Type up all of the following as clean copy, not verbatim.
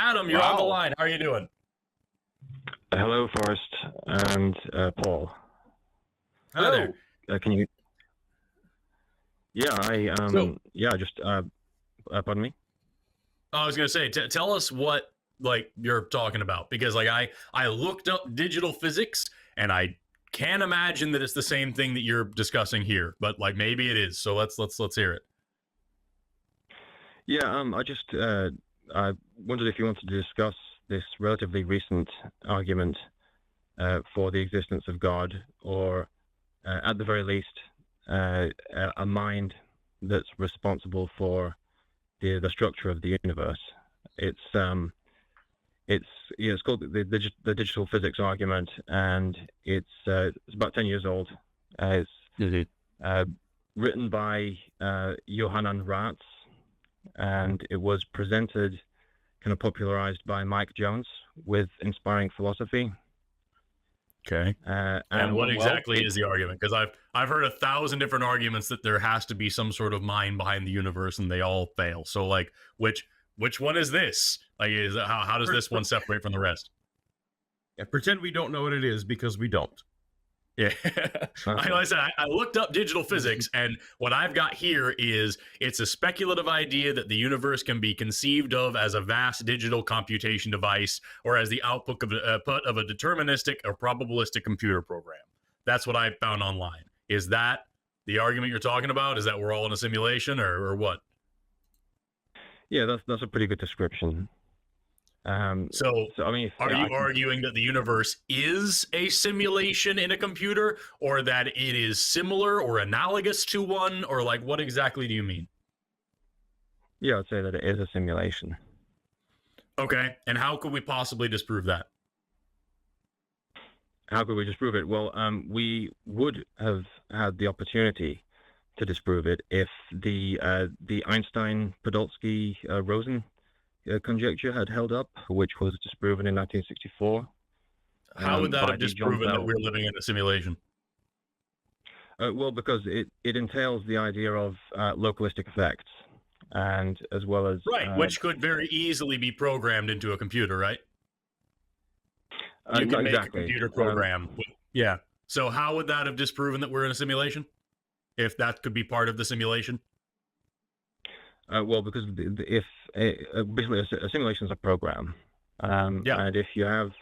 Adam, you're on the line. How are you doing? Hello, Forrest and Paul. Hello. Hi there. Can you? Yeah, pardon me. I was gonna say, tell us what like you're talking about, because like I looked up digital physics and I can't imagine that it's the same thing that you're discussing here, but like maybe it is. So let's hear it. Yeah, I wondered if you wanted to discuss this relatively recent argument for the existence of God, or at the very least, a mind that's responsible for the structure of the universe. It's called the digital physics argument, and it's about 10 years old. It's written by Johann Ratz, and it was presented, kind of popularized by Mike Jones with Inspiring Philosophy. Okay. And what exactly is the argument? Because I've heard 1,000 different arguments that there has to be some sort of mind behind the universe, and they all fail. So like, which one is this? Like, how does this one separate from the rest? Yeah, pretend we don't know what it is, because we don't. Yeah. Like I said, I looked up digital physics, and what I've got here is it's a speculative idea that the universe can be conceived of as a vast digital computation device, or as the output of a deterministic or probabilistic computer program. That's what I found online. Is that the argument you're talking about? Is that we're all in a simulation, or what? Yeah, that's a pretty good description. So I mean, are you arguing that the universe is a simulation in a computer, or that it is similar or analogous to one, or like what exactly do you mean? Yeah, I'd say that it is a simulation. Okay, and how could we possibly disprove that? How could we disprove it? Well, we would have had the opportunity to disprove it if the Einstein-Podolsky-Rosen conjecture had held up, which was disproven in 1964. How would that have disproven that we're living in a simulation? Well, because it entails the idea of localistic effects, and as well as which could very easily be programmed into a computer, right? You can make a computer program. Yeah. So how would that have disproven that we're in a simulation, if that could be part of the simulation? Well, because if basically a simulation is a program, and if you have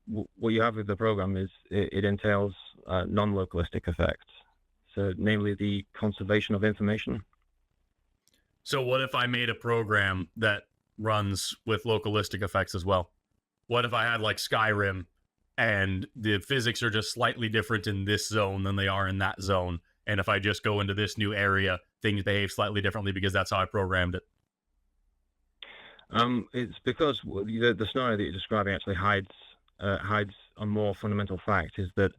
what you have with the program is it entails non-localistic effects, so namely the conservation of information. So what if I made a program that runs with localistic effects as well? What if I had like Skyrim, and the physics are just slightly different in this zone than they are in that zone, and if I just go into this new area, things behave slightly differently because that's how I programmed it? It's because the scenario that you're describing actually hides a more fundamental fact, is that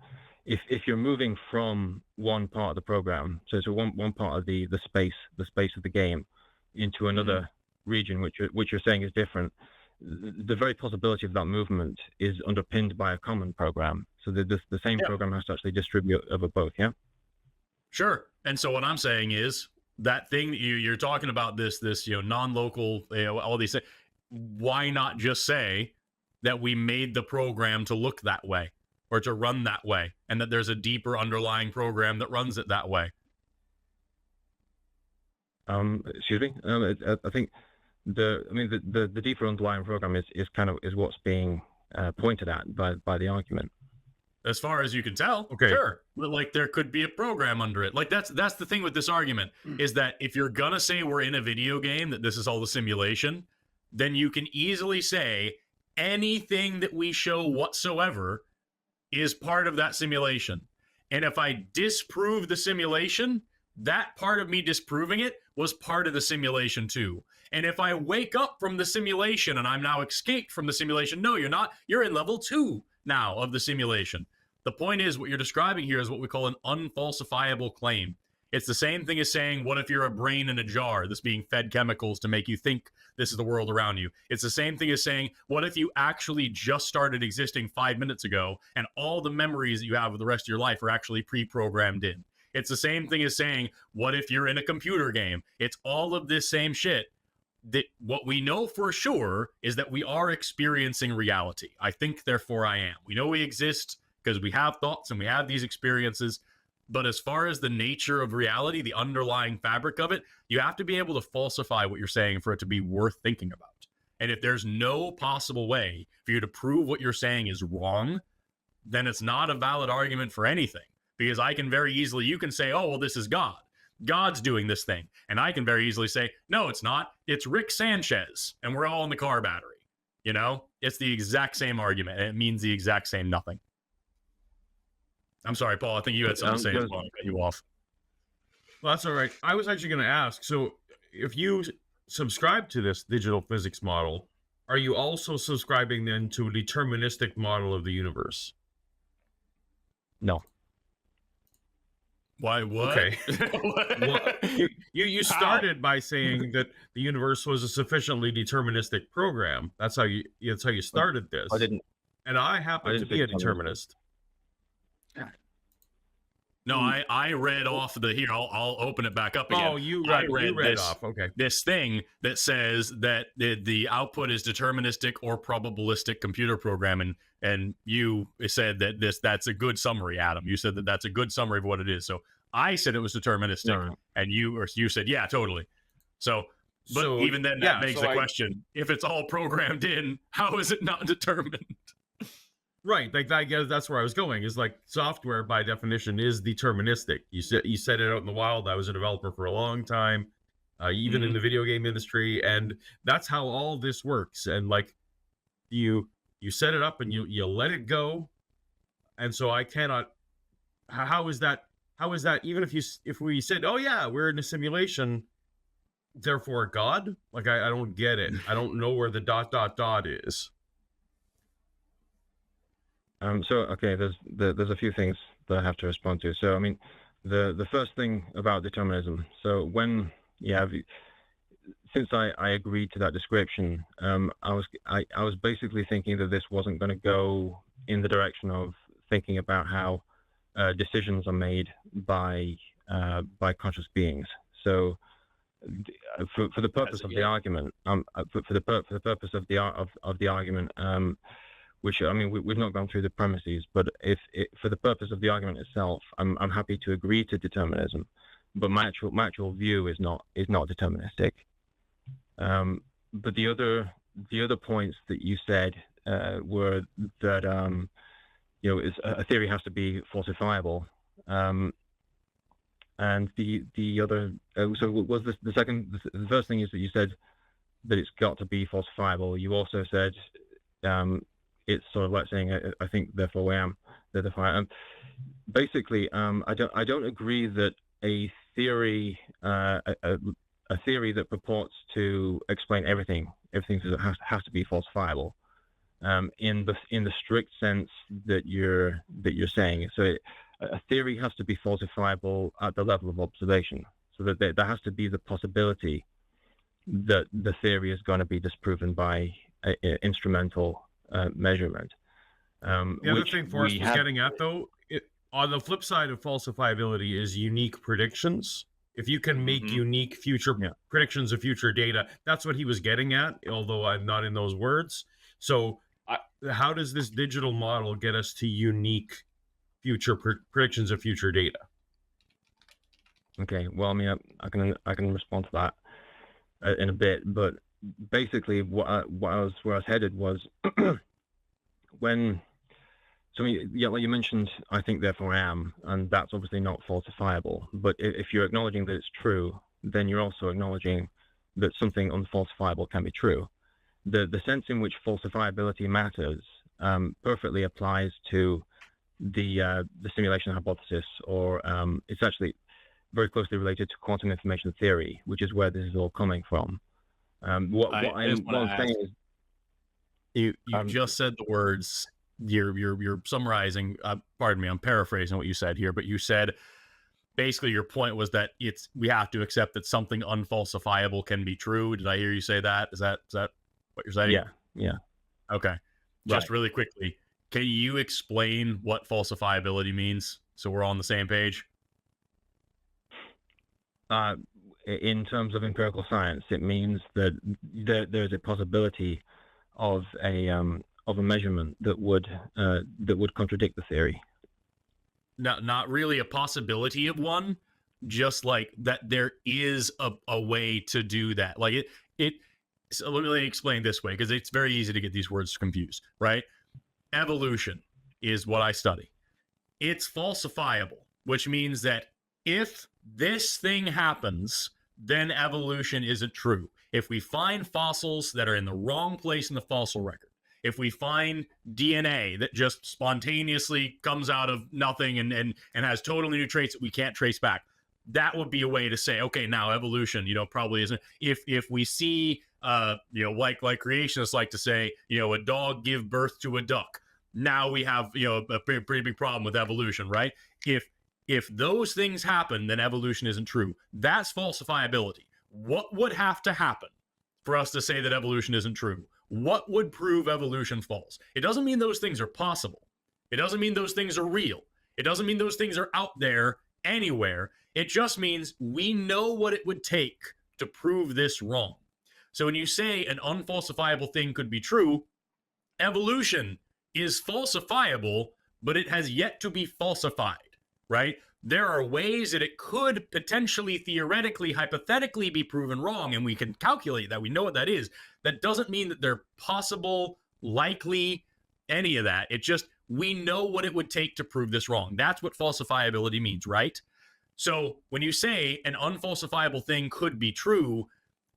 if you're moving from one part of the program, so one part of the space of the game, into another region, which you're saying is different, the very possibility of that movement is underpinned by a common program. So the same program has to actually distribute over both. Yeah. Sure. And so what I'm saying is that thing that you're talking about, this non-local, all these things, why not just say that we made the program to look that way or to run that way, and that there's a deeper underlying program that runs it that way? Excuse me. I think the deeper underlying program is what's being pointed at by the argument. As far as you can tell, okay, sure. But like, there could be a program under it. Like, that's the thing with this argument, is that if you're gonna say we're in a video game, that this is all the simulation, then you can easily say anything that we show whatsoever is part of that simulation. And if I disprove the simulation, that part of me disproving it was part of the simulation too. And if I wake up from the simulation and I'm now escaped from the simulation, no, you're not. You're in level 2 now of the simulation. The point is, what you're describing here is what we call an unfalsifiable claim. It's the same thing as saying, what if you're a brain in a jar that's being fed chemicals to make you think this is the world around you? It's the same thing as saying, what if you actually just started existing 5 minutes ago and all the memories that you have of the rest of your life are actually pre-programmed in? It's the same thing as saying, what if you're in a computer game? It's all of this same shit, what we know for sure is that we are experiencing reality. I think, therefore I am. We know we exist because we have thoughts and we have these experiences. But as far as the nature of reality, the underlying fabric of it, you have to be able to falsify what you're saying for it to be worth thinking about. And if there's no possible way for you to prove what you're saying is wrong, then it's not a valid argument for anything. Because I can very easily, you can say, oh, well, this is God. God's doing this thing. And I can very easily say, no, it's not. It's Rick Sanchez. And we're all in the car battery. You know, it's the exact same argument. And it means the exact same nothing. I'm sorry, Paul. I think you had something to say as well. I cut you off. Well, that's all right. I was actually going to ask. So if you subscribe to this digital physics model, are you also subscribing then to a deterministic model of the universe? No. Why? What? Okay. Well, you started by saying that the universe was a sufficiently deterministic program. That's how you started this. I didn't. And I happen to be a determinist. No, I read off the here. I'll open it back up again. Oh, you read this, off. Okay. This thing that says that the output is deterministic or probabilistic computer program, and you said that that's a good summary, Adam. You said that that's a good summary of what it is. So I said it was deterministic, and you said yeah, totally. So even then, that begs the question: if it's all programmed in, how is it not determined? Right, like I guess that's where I was going. Is like software by definition is deterministic. You said it out in the wild. I was a developer for a long time, even in the video game industry, and that's how all this works. And like you set it up and you let it go, and so I cannot. How is that? Even if we said, oh yeah, we're in a simulation, therefore God? Like I don't get it. I don't know where the ... is. So okay, there's a few things that I have to respond to. So I mean, the first thing about determinism. So since I agreed to that description, I was basically thinking that this wasn't going to go in the direction of thinking about how decisions are made by conscious beings. So for the purpose of the argument, for the purpose of the argument. Which I mean, we've not gone through the premises, but for the purpose of the argument itself, I'm happy to agree to determinism, but my actual view is not deterministic. But the other points that you said were that a theory has to be falsifiable, and the other so was the first thing is that you said that it's got to be falsifiable. You also said it's sort of like saying I think therefore I am. Therefore I am. Basically, I don't agree that a theory that purports to explain everything has to be falsifiable in the strict sense that you're saying. So a theory has to be falsifiable at the level of observation, so that there has to be the possibility that the theory is going to be disproven by instrumental measurement. The other thing Forrest was getting at, though, on the flip side of falsifiability is unique predictions. If you can make unique future predictions of future data, that's what he was getting at, although I'm not in those words. So how does this digital model get us to unique future predictions of future data? Okay, well, I mean, I can respond to that in a bit, but basically, where I was headed was when. So, like you mentioned, I think therefore I am, and that's obviously not falsifiable. But if you're acknowledging that it's true, then you're also acknowledging that something unfalsifiable can be true. The sense in which falsifiability matters perfectly applies to the simulation hypothesis, or it's actually very closely related to quantum information theory, which is where this is all coming from. What I'm saying is, you just said the words. You're summarizing. Pardon me, I'm paraphrasing what you said here, but you said basically your point was that we have to accept that something unfalsifiable can be true. Did I hear you say that? Is that what you're saying? Yeah. Okay. Just really quickly, can you explain what falsifiability means so we're all on the same page? in terms of empirical science, it means that there's a possibility of a measurement that would contradict the theory. Not really a possibility of one, just like that there is a way to do that. Like it. So let me explain this way, because it's very easy to get these words confused, right? Evolution is what I study. It's falsifiable, which means that if this thing happens, then evolution isn't true. If we find fossils that are in the wrong place in the fossil record, if we find DNA that just spontaneously comes out of nothing and has totally new traits that we can't trace back, that would be a way to say, okay, now evolution, probably isn't. If we see, like creationists like to say, a dog give birth to a duck, now we have, a pretty big problem with evolution, right? If those things happen, then evolution isn't true. That's falsifiability. What would have to happen for us to say that evolution isn't true? What would prove evolution false? It doesn't mean those things are possible. It doesn't mean those things are real. It doesn't mean those things are out there anywhere. It just means we know what it would take to prove this wrong. So when you say an unfalsifiable thing could be true, evolution is falsifiable, but it has yet to be falsified, right? There are ways that it could potentially, theoretically, hypothetically be proven wrong, and we can calculate that. We know what that is. That doesn't mean that they're possible, likely, any of that. It just, we know what it would take to prove this wrong. That's what falsifiability means, right? So when you say an unfalsifiable thing could be true,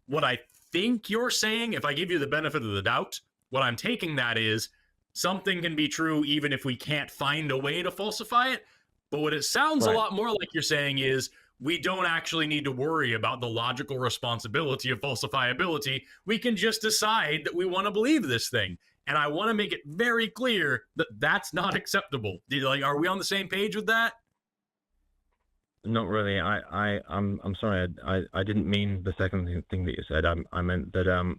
what I think you're saying, if I give you the benefit of the doubt, what I'm taking that is something can be true even if we can't find a way to falsify it. But what it sounds a lot more like you're saying is we don't actually need to worry about the logical responsibility of falsifiability. We can just decide that we want to believe this thing. And I want to make it very clear that that's not acceptable. Are we on the same page with that? Not really. I'm sorry. I didn't mean the second thing that you said. I meant that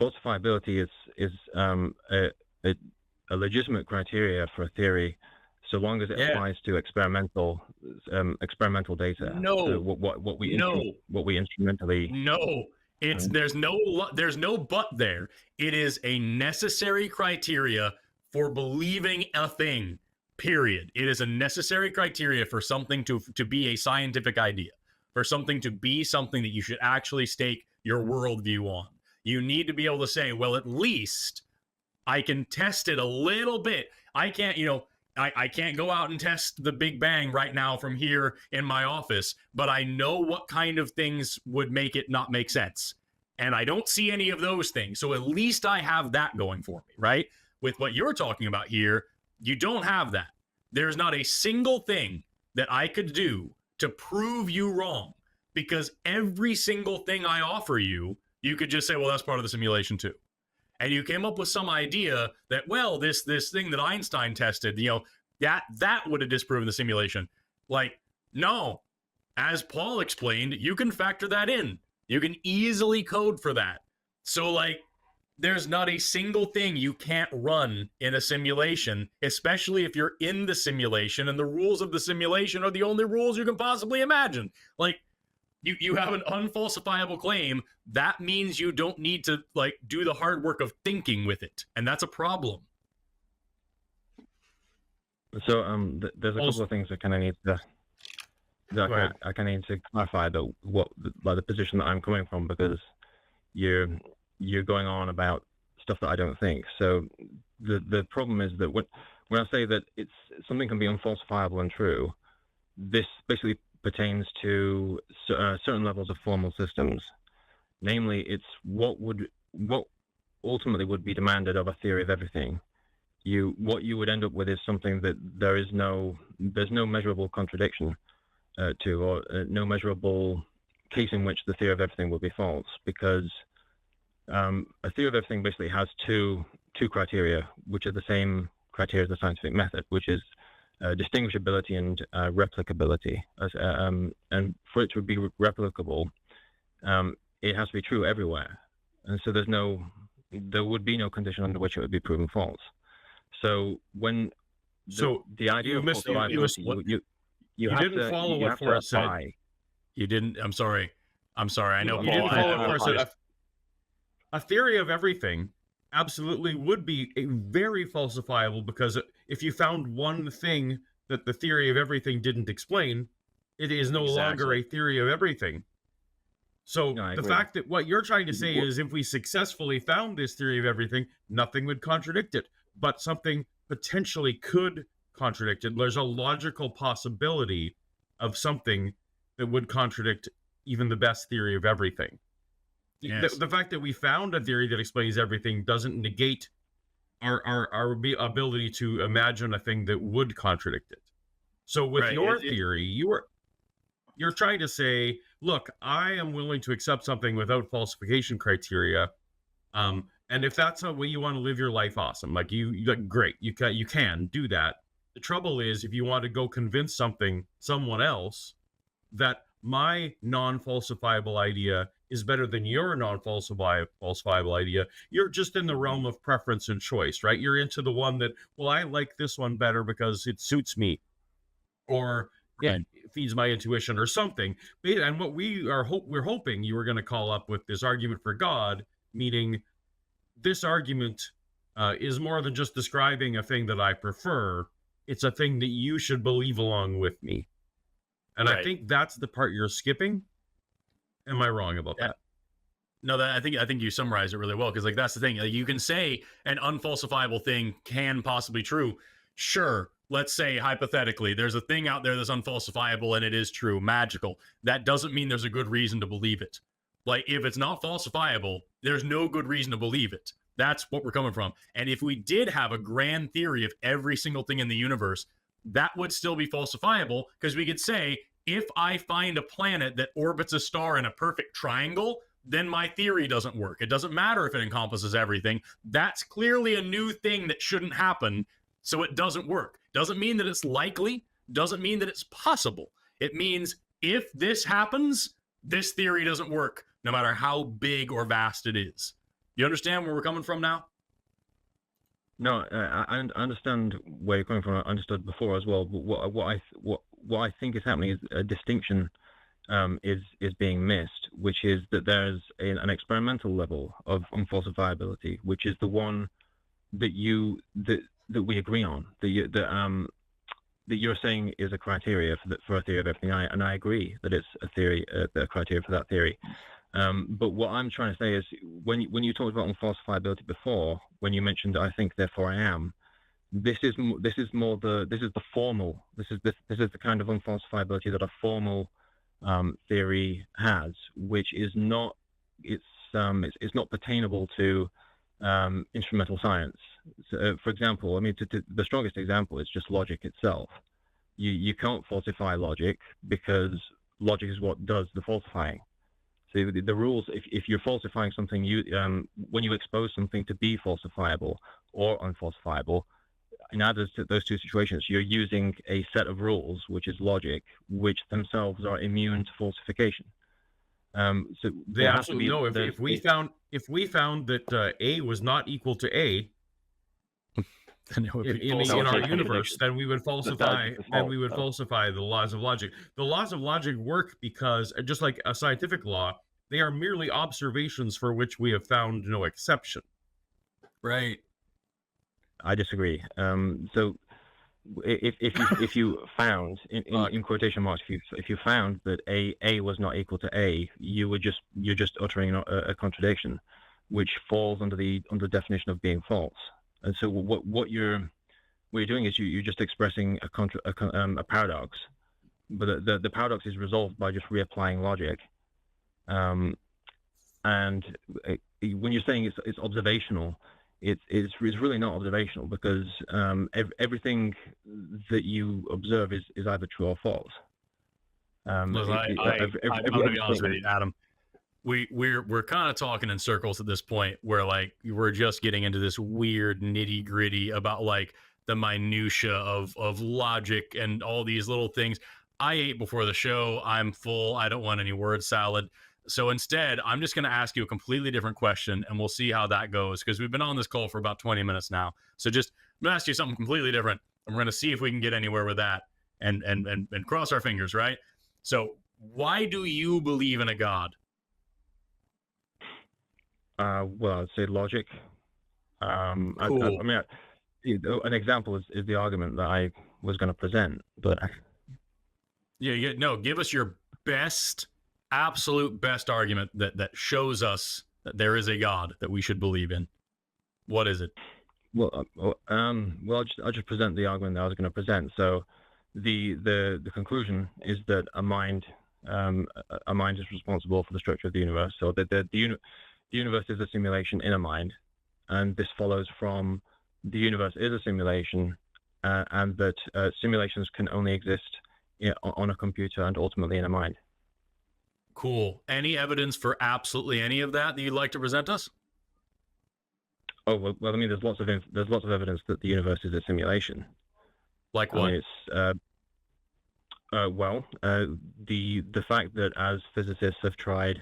falsifiability is a legitimate criteria for a theory, so long as it applies to experimental data. No. So what we instrumentally. No. There's no but there. It is a necessary criteria for believing a thing. Period. It is a necessary criteria for something to be a scientific idea, for something to be something that you should actually stake your worldview on. You need to be able to say, well, at least I can test it a little bit. I can't, I can't go out and test the Big Bang right now from here in my office, but I know what kind of things would make it not make sense. And I don't see any of those things. So at least I have that going for me, right? With what you're talking about here, you don't have that. There's not a single thing that I could do to prove you wrong, because every single thing I offer you, you could just say, well, that's part of the simulation too. And you came up with some idea that, well, this thing that Einstein tested, that would have disproven the simulation. Like, no, as Paul explained, you can factor that in. You can easily code for that. So there's not a single thing you can't run in a simulation, especially if you're in the simulation and the rules of the simulation are the only rules you can possibly imagine. You have an unfalsifiable claim. That means you don't need to do the hard work of thinking with it. And that's a problem. So there's a couple of things that kind of need to I kind of need to clarify the position that I'm coming from, because you're going on about stuff that I don't think. So the problem is that when I say that something can be unfalsifiable and true, this basically pertains to certain levels of formal systems. Namely, it's what ultimately would be demanded of a theory of everything. What you would end up with is something that there's no measurable contradiction to, or no measurable case in which the theory of everything will be false, because a theory of everything basically has two criteria, which are the same criteria as the scientific method, which is distinguishability and replicability. And for it to be replicable, it has to be true everywhere. And so there would be no condition under which it would be proven false. So the idea of falsifiability, you didn't follow what Forrest said. You didn't. I'm sorry. I'm sorry. I know, You Paul. didn't follow I Forrest. apologize. A theory of everything absolutely would be a very falsifiable, because if you found one thing that the theory of everything didn't explain, it is no longer a theory of everything. So No, I the agree. fact that what you're trying to say is if we successfully found this theory of everything, nothing would contradict it, but something potentially could contradict it. There's a logical possibility of something that would contradict even the best theory of everything. Yes. The fact that we found a theory that explains everything doesn't negate our ability to imagine a thing that would contradict it. So with Right. your theory, you're trying to say, look, I am willing to accept something without falsification criteria, and if that's the way you want to live your life, awesome. Like great, you can do that. The trouble is, if you want to go convince someone else that my non-falsifiable idea is better than your non-falsifiable idea, you're just in the realm of preference and choice, right? You're into the one that, well, I like this one better because it suits me, or it feeds my intuition or something. And what we're hoping you were going to call up with this argument for God, meaning this argument is more than just describing a thing that I prefer. It's a thing that you should believe along with me. And I think that's the part you're skipping. Am I wrong about that? No, I think you summarized it really well, because like that's the thing. Like, you can say an unfalsifiable thing can possibly be true. Sure, let's say hypothetically there's a thing out there that's unfalsifiable and it is true, magical. That doesn't mean there's a good reason to believe it. Like, if it's not falsifiable, there's no good reason to believe it. That's what we're coming from. And if we did have a grand theory of every single thing in the universe, that would still be falsifiable, because we could say, if I find a planet that orbits a star in a perfect triangle, then my theory doesn't work. It doesn't matter if it encompasses everything. That's clearly a new thing that shouldn't happen, so it doesn't work. Doesn't mean that it's likely, doesn't mean that it's possible. It means if this happens, this theory doesn't work, no matter how big or vast it is. You understand where we're coming from now? No, I understand where you're coming from. I understood before as well. But what I think is happening is a distinction is being missed, which is that there's an experimental level of unfalsifiability, which is the one that we agree on, that you're saying is a criteria for a theory of everything. And I agree that it's a criteria for that theory. But what I'm trying to say is, when you talked about unfalsifiability before, when you mentioned I think therefore I am, this is the formal. This is the kind of unfalsifiability that a formal theory has, which is not it's not pertainable to instrumental science. So, for example, I mean, the strongest example is just logic itself. You can't falsify logic, because logic is what does the falsifying. So the rules, if you're falsifying something, when you expose something to be falsifiable or unfalsifiable, in either of those two situations, you're using a set of rules, which is logic, which themselves are immune to falsification. So they absolutely know. If we found that A was not equal to A in our universe, then we would falsify. Then we would falsify the laws of logic. The laws of logic work because, just like a scientific law, they are merely observations for which we have found no exception. Right. I disagree. So if you found in quotation marks, if you found that A was not equal to A, you're just uttering a contradiction, which falls under the definition of being false. And so what you're doing is you're just expressing a paradox, but the paradox is resolved by just reapplying logic. And when you're saying it's observational, it's really not observational, because everything that you observe is either true or false. I'm gonna be honest with you, Adam. We're kind of talking in circles at this point, where like we're just getting into this weird nitty gritty about like the minutia of logic and all these little things. I ate before the show. I'm full. I don't want any word salad. So instead, I'm just going to ask you a completely different question, and we'll see how that goes, because we've been on this call for about 20 minutes now. So I'm going to ask you something completely different, and we're going to see if we can get anywhere with that, and cross our fingers, right? So why do you believe in a God? Well, I'd say logic. Cool. I mean, an example is the argument that I was going to present, but No, give us your best, absolute best argument that shows us that there is a God that we should believe in. What is it? well, I'll just present the argument that I was going to present. So, the conclusion is that a mind is responsible for the structure of the universe. So that the universe is a simulation in a mind, and this follows from the universe is a simulation, and that simulations can only exist on a computer and ultimately in a mind. Cool. Any evidence for absolutely any of that you'd like to present us? Oh well, I mean, there's lots of evidence that the universe is a simulation. Like I what? mean, it's the fact that as physicists have tried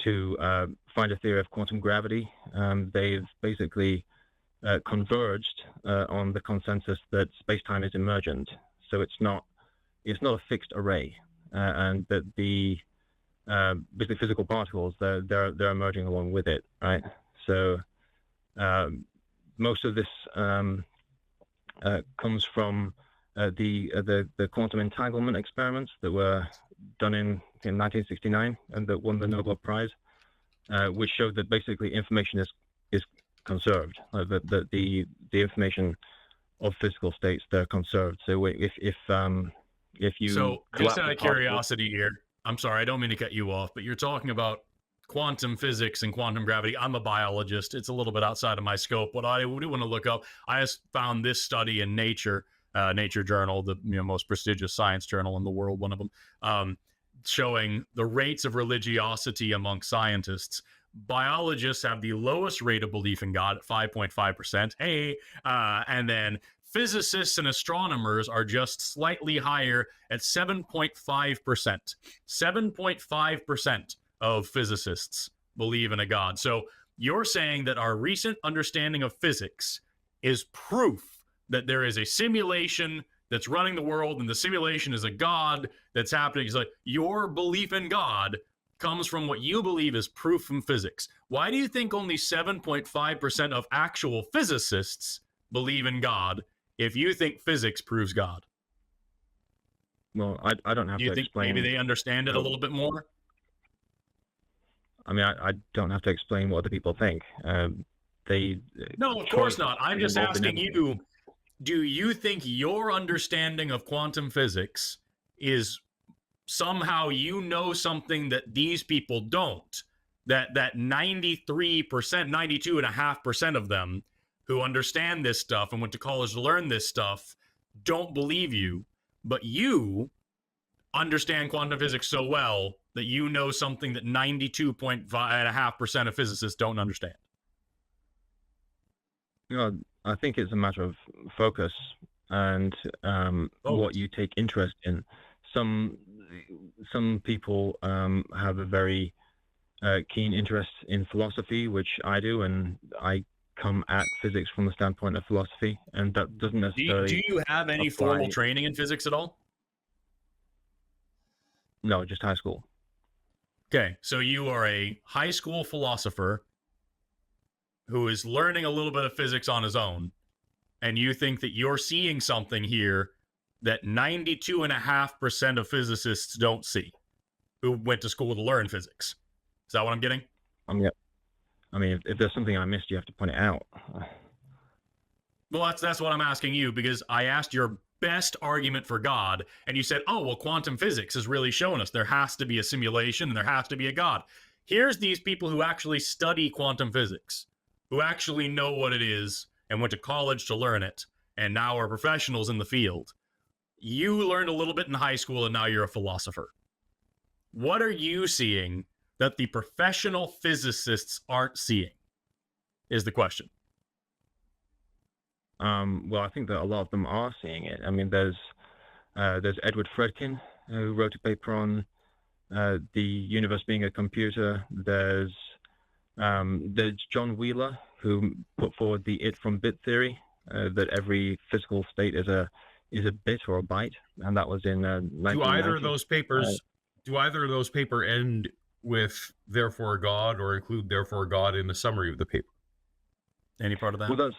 to find a theory of quantum gravity, they've basically converged on the consensus that space-time is emergent. So it's not a fixed array, and that the basically physical particles they're emerging along with it, right? So most of this comes from the quantum entanglement experiments that were done in 1969 and that won the Nobel Prize, which showed that basically information is conserved. The information of physical states, they're conserved. So if you So just out of particles- curiosity here, I'm sorry, I don't mean to cut you off, but you're talking about quantum physics and quantum gravity. I'm a biologist. It's a little bit outside of my scope. What I do want to look up, I just found this study in Nature, Nature journal, the most prestigious science journal in the world, one of them, showing the rates of religiosity among scientists. Biologists have the lowest rate of belief in God at 5.5%. Hey, and then physicists and astronomers are just slightly higher at 7.5%. 7.5% of physicists believe in a God. So you're saying that our recent understanding of physics is proof that there is a simulation that's running the world, and the simulation is a God that's happening. It's like your belief in God comes from what you believe is proof from physics. Why do you think only 7.5% of actual physicists believe in God if you think physics proves God? Well, I don't have Do you to think explain. maybe they understand it a little bit more? I mean, I don't have to explain what other people think. No, of course not. I'm just asking you, do you think your understanding of quantum physics is somehow something that these people don't? That 93%, 92.5% of them who understand this stuff and went to college to learn this stuff don't believe you, but you understand quantum physics so well that you know something that 92.5% of physicists don't understand. I think it's a matter of focus and what you take interest in. Some people have a very keen interest in philosophy, which I do, and I come at physics from the standpoint of philosophy, and that doesn't necessarily. Do you have any formal training in physics at all? No, just high school. Okay, so you are a high school philosopher who is learning a little bit of physics on his own, and you think that you're seeing something here that 92.5% of physicists don't see who went to school to learn physics. Is that what I'm getting? Yeah. I mean, if there's something I missed, you have to point it out. Well, that's what I'm asking you, because I asked your best argument for God, and you said, oh, well, quantum physics has really shown us there has to be a simulation and there has to be a God. Here's these people who actually study quantum physics, who actually know what it is and went to college to learn it, and now are professionals in the field. You learned a little bit in high school, and now you're a philosopher. What are you seeing that the professional physicists aren't seeing, is the question. Well, I think that a lot of them are seeing it. I mean, there's Edward Fredkin, who wrote a paper on the universe being a computer. There's John Wheeler, who put forward the it from bit theory, that every physical state is a bit or a byte, and that was in 1990. Do either of those papers end with therefore God or include therefore God in the summary of the paper. Any part of that? Well,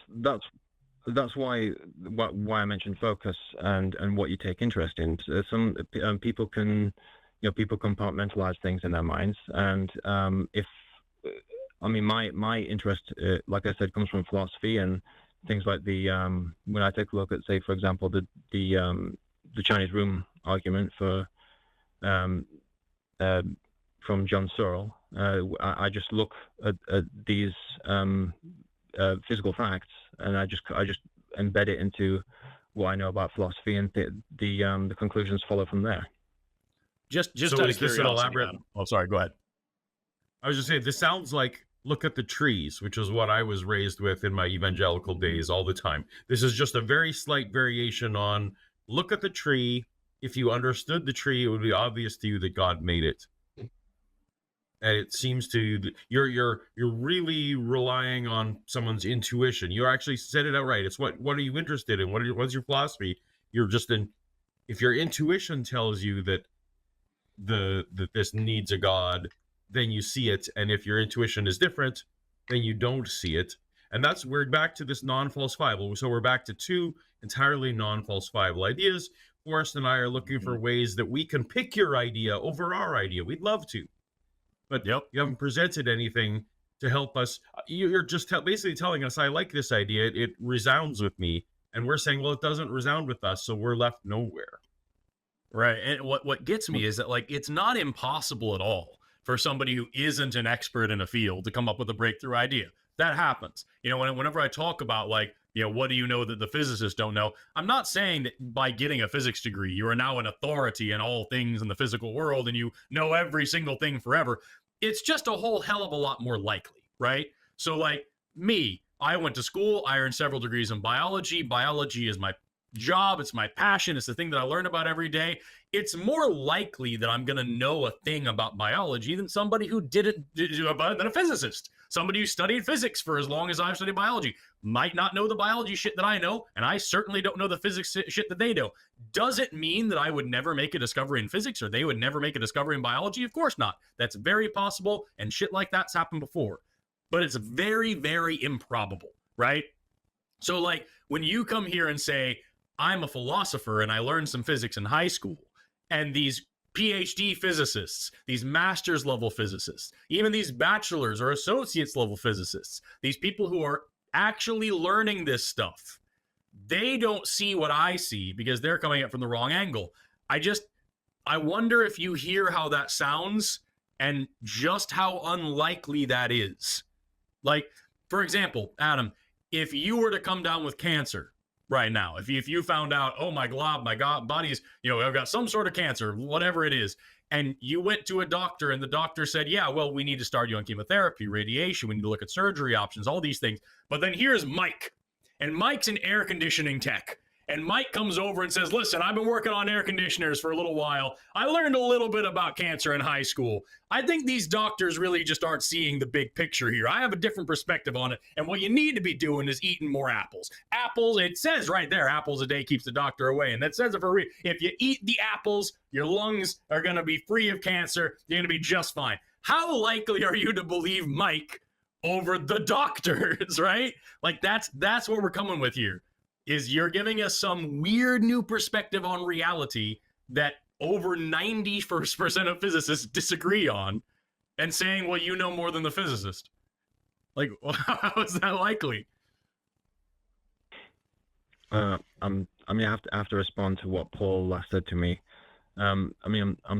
that's why I mentioned focus and what you take interest in. Some people can, people compartmentalize things in their minds, and my interest, like I said, comes from philosophy and things like when I take a look at, say, for example, the Chinese room argument from John Searle. I just look at these physical facts, and I just embed it into what I know about philosophy, and the conclusions follow from there. Just so out is of this an elaborate? Adam. Oh, sorry. Go ahead. I was just saying, this sounds like look at the trees, which is what I was raised with in my evangelical days all the time. This is just a very slight variation on look at the tree. If you understood the tree, it would be obvious to you that God made it. And it seems to you're really relying on someone's intuition. You actually said it outright. It's what are you interested in? What's your philosophy? You're just if your intuition tells you that that this needs a God, then you see it. And if your intuition is different, then you don't see it. And we're back to this non-falsifiable. So we're back to two entirely non-falsifiable ideas. Forrest and I are looking for ways that we can pick your idea over our idea. We'd love to. But you haven't presented anything to help us. You're just basically telling us, I like this idea. It resounds with me. And we're saying, well, it doesn't resound with us. So we're left nowhere. Right. And what gets me is that, like, it's not impossible at all for somebody who isn't an expert in a field to come up with a breakthrough idea. That happens. Whenever I talk about, like, what do you know that the physicists don't know? I'm not saying that by getting a physics degree, you are now an authority in all things in the physical world and you know every single thing forever. It's just a whole hell of a lot more likely, right? So, like me, I went to school. I earned several degrees in biology. Biology is my job. It's my passion. It's the thing that I learn about every day. It's more likely that I'm going to know a thing about biology than somebody who than a physicist. Somebody who studied physics for as long as I've studied biology might not know the biology shit that I know, and I certainly don't know the physics shit that they know. Does it mean that I would never make a discovery in physics or they would never make a discovery in biology? Of course not. That's very possible, and shit like that's happened before. But it's very, very improbable, right? So, like, when you come here and say, I'm a philosopher and I learned some physics in high school, and these PhD physicists, these master's level physicists, even these bachelor's or associate's level physicists, these people who are actually learning this stuff, they don't see what I see because they're coming at it from the wrong angle. I wonder if you hear how that sounds and just how unlikely that is. Like, for example, Adam, if you were to come down with cancer right now, if you found out, oh my God, body's, I've got some sort of cancer, whatever it is, and you went to a doctor and the doctor said, yeah, well, we need to start you on chemotherapy, radiation, we need to look at surgery options, all these things. But then here's Mike, and Mike's an air conditioning tech. And Mike comes over and says, listen, I've been working on air conditioners for a little while. I learned a little bit about cancer in high school. I think these doctors really just aren't seeing the big picture here. I have a different perspective on it. And what you need to be doing is eating more apples. Apples, it says right there, apples a day keeps the doctor away. And that says it for real. If you eat the apples, your lungs are going to be free of cancer. You're going to be just fine. How likely are you to believe Mike over the doctors, right? Like, that's what we're coming with here. Is you're giving us some weird new perspective on reality that over 90% of physicists disagree on, and saying, well, you know more than the physicist. Like, how is that likely? I have to respond to what Paul last said to me. I'm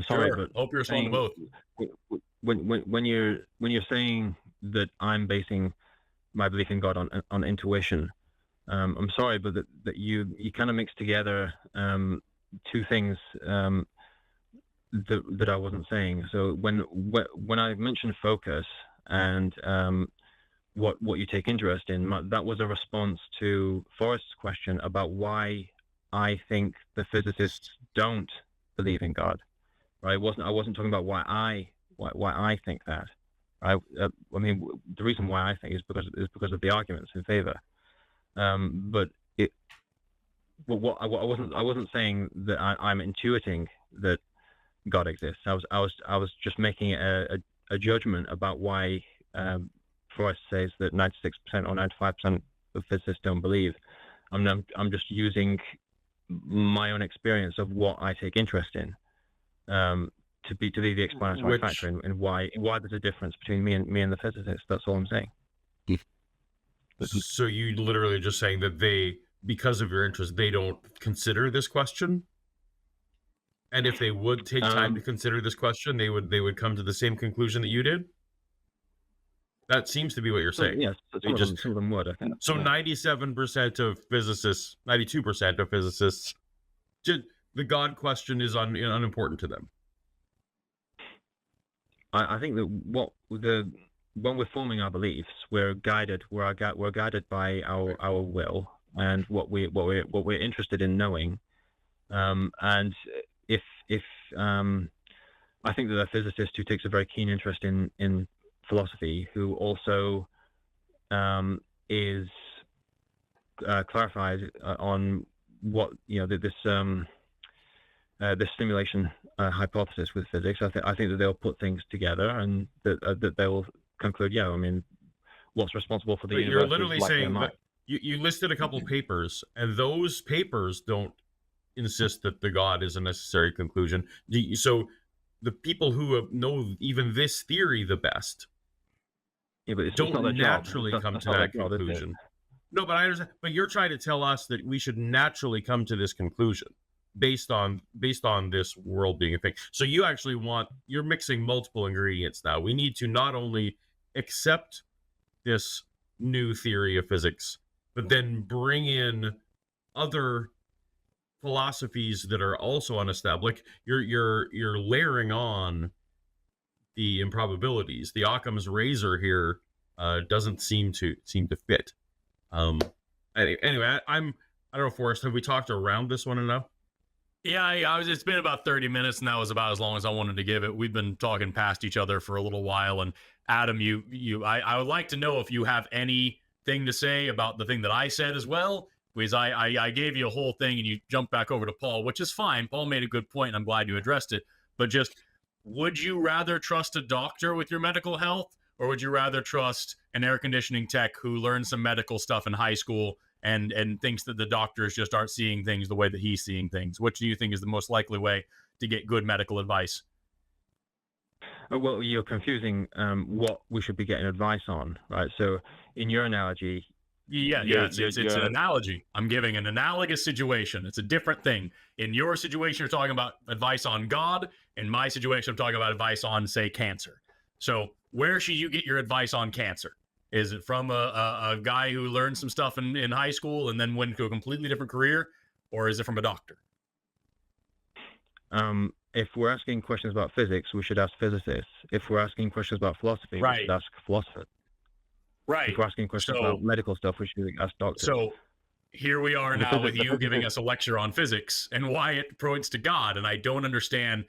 sorry, sure. but hope you respond to both. When you're saying that I'm basing my belief in God on intuition, I'm sorry, but that you kind of mix together two things that I wasn't saying. So when I mentioned focus and what you take interest in, that was a response to Forrest's question about why I think the physicists don't believe in God. Right? I wasn't talking about why I think that. Right? The reason why I think is because of the arguments in favor. But I wasn't saying that I'm intuiting that God exists. I was just making it a judgment about why Forrest says that 96% or 95% of physicists don't believe. I'm just using my own experience of what I take interest in to be the explanatory factor in why there's a difference between me and the physicist. That's all I'm saying. So you literally just saying that they, because of your interest, they don't consider this question? And if they would take time to consider this question, they would come to the same conclusion that you did? That seems to be what you're saying. Yes, some of them would, I think. So 97% of physicists, 92% of physicists, the God question is unimportant to them. I think that when we're forming our beliefs, we're guided by our will and what we're interested in knowing. And if I think that a physicist who takes a very keen interest in philosophy, who also is clarified on what this simulation hypothesis with physics, I think that they'll put things together and that they will conclude, yeah, I mean, what's responsible for the universe? You're literally saying that you listed a couple papers, and those papers don't insist that the God is a necessary conclusion. So the people who know even this theory the best don't naturally come to that conclusion. No, but I understand. But you're trying to tell us that we should naturally come to this conclusion based on this world being a thing. So you're mixing multiple ingredients now. We need to not only accept this new theory of physics, but then bring in other philosophies that are also unestablished. You're layering on the improbabilities. The Occam's razor here doesn't seem to fit. Anyway, I don't know, Forrest, have we talked around this one enough? Yeah, it's been about 30 minutes, and that was about as long as I wanted to give it. We've been talking past each other for a little while, and Adam, I would like to know if you have anything to say about the thing that I said as well, because I gave you a whole thing and you jumped back over to Paul, which is fine. Paul made a good point, and I'm glad you addressed it. But just, would you rather trust a doctor with your medical health, or would you rather trust an air conditioning tech who learned some medical stuff in high school and thinks that the doctors just aren't seeing things the way that he's seeing things? Which do you think is the most likely way to get good medical advice? Well, you're confusing what we should be getting advice on, right? So in your analogy... It's an analogy. I'm giving an analogous situation. It's a different thing. In your situation, you're talking about advice on God. In my situation, I'm talking about advice on, say, cancer. So where should you get your advice on cancer? Is it from a guy who learned some stuff in high school and then went to a completely different career? Or is it from a doctor? If we're asking questions about physics, we should ask physicists. If we're asking questions about philosophy, we should ask philosophers. Right. If we're asking questions about medical stuff, we should ask doctors. So here we are now with you giving us a lecture on physics and why it points to God, and I don't understand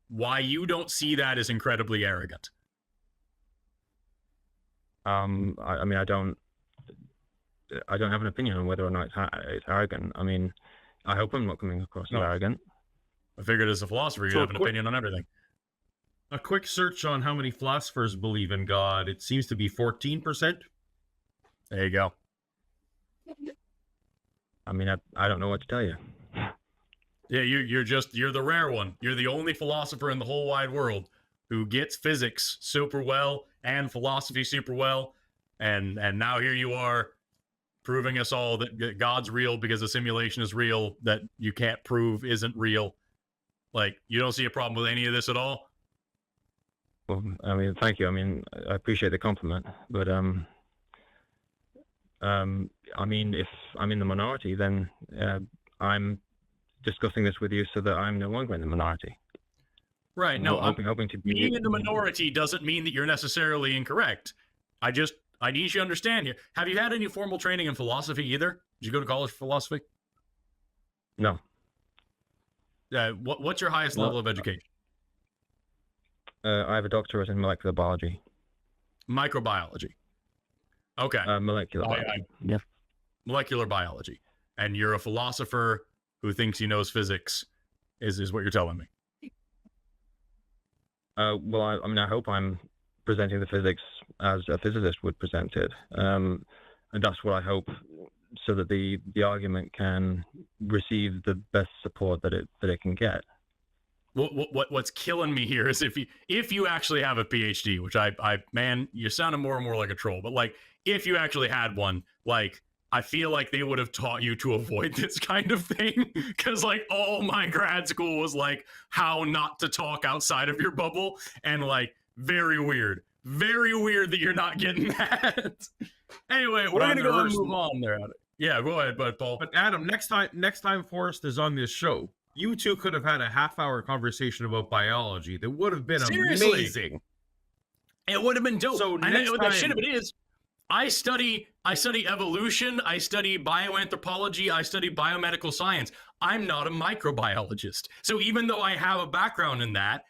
why you don't see that as incredibly arrogant. I mean, I don't have an opinion on whether or not it's arrogant. I mean, I hope I'm not coming across as arrogant. I figured as a philosopher, you have an opinion on everything. A quick search on how many philosophers believe in God. It seems to be 14%. There you go. I mean, I don't know what to tell you. Yeah, you're the rare one. You're the only philosopher in the whole wide world who gets physics super well and philosophy super well. And now here you are proving us all that God's real because the simulation is real, that you can't prove isn't real. Like, you don't see a problem with any of this at all? Well, I mean, thank you. I mean, I appreciate the compliment, but I mean, if I'm in the minority, then I'm discussing this with you so that I'm no longer in the minority. Right. I'm No, hoping to be being in the minority doesn't mean that you're necessarily incorrect. I need you to understand here. Have you had any formal training in philosophy either? Did you go to college for philosophy? No. What's your highest level of education? I have a doctorate in molecular biology. Microbiology. Okay. Molecular biology. Yeah. Molecular biology. And you're a philosopher who thinks he knows physics, is what you're telling me. Well, I mean, I hope I'm presenting the physics as a physicist would present it. And that's what I hope, so that the argument can receive the best support that it can get. What's killing me here is if you actually have a PhD, which I man, you're sounding more and more like a troll, but like if you actually had one, like I feel like they would have taught you to avoid this kind of thing, because like all my grad school was like how not to talk outside of your bubble, and like very weird that you're not getting that. Anyway, we're gonna go and move on there. Yeah, go ahead, Paul. But Adam, next time Forrest is on this show, you two could have had a half-hour conversation about biology. That would have been Seriously. amazing. It would have been dope. So and next the time, shit of it is, I study evolution, I study bioanthropology, I study biomedical science. I'm not a microbiologist. So even though I have a background in that,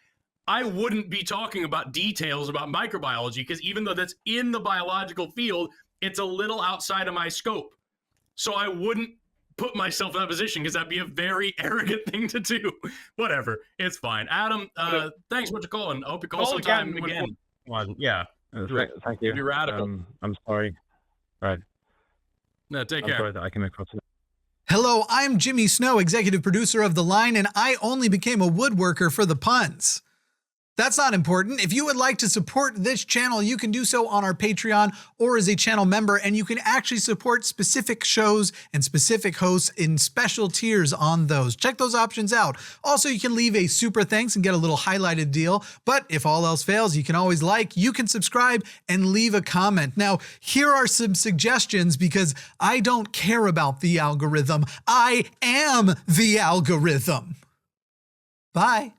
I wouldn't be talking about details about microbiology, because even though that's in the biological field, it's a little outside of my scope. So I wouldn't put myself in that position, because that'd be a very arrogant thing to do. Whatever, it's fine. Adam, thanks so much for calling. I hope you call sometime again. Yeah. Thank you. Be radical. I'm sorry. Right. No, take I'm care. sorry that I came across it. Hello, I'm Jimmy Snow, executive producer of The Line, and I only became a woodworker for the puns. That's not important. If you would like to support this channel, you can do so on our Patreon or as a channel member, and you can actually support specific shows and specific hosts in special tiers on those. Check those options out. Also, you can leave a super thanks and get a little highlighted deal. But if all else fails, you can always you can subscribe and leave a comment. Now, here are some suggestions, because I don't care about the algorithm. I am the algorithm. Bye.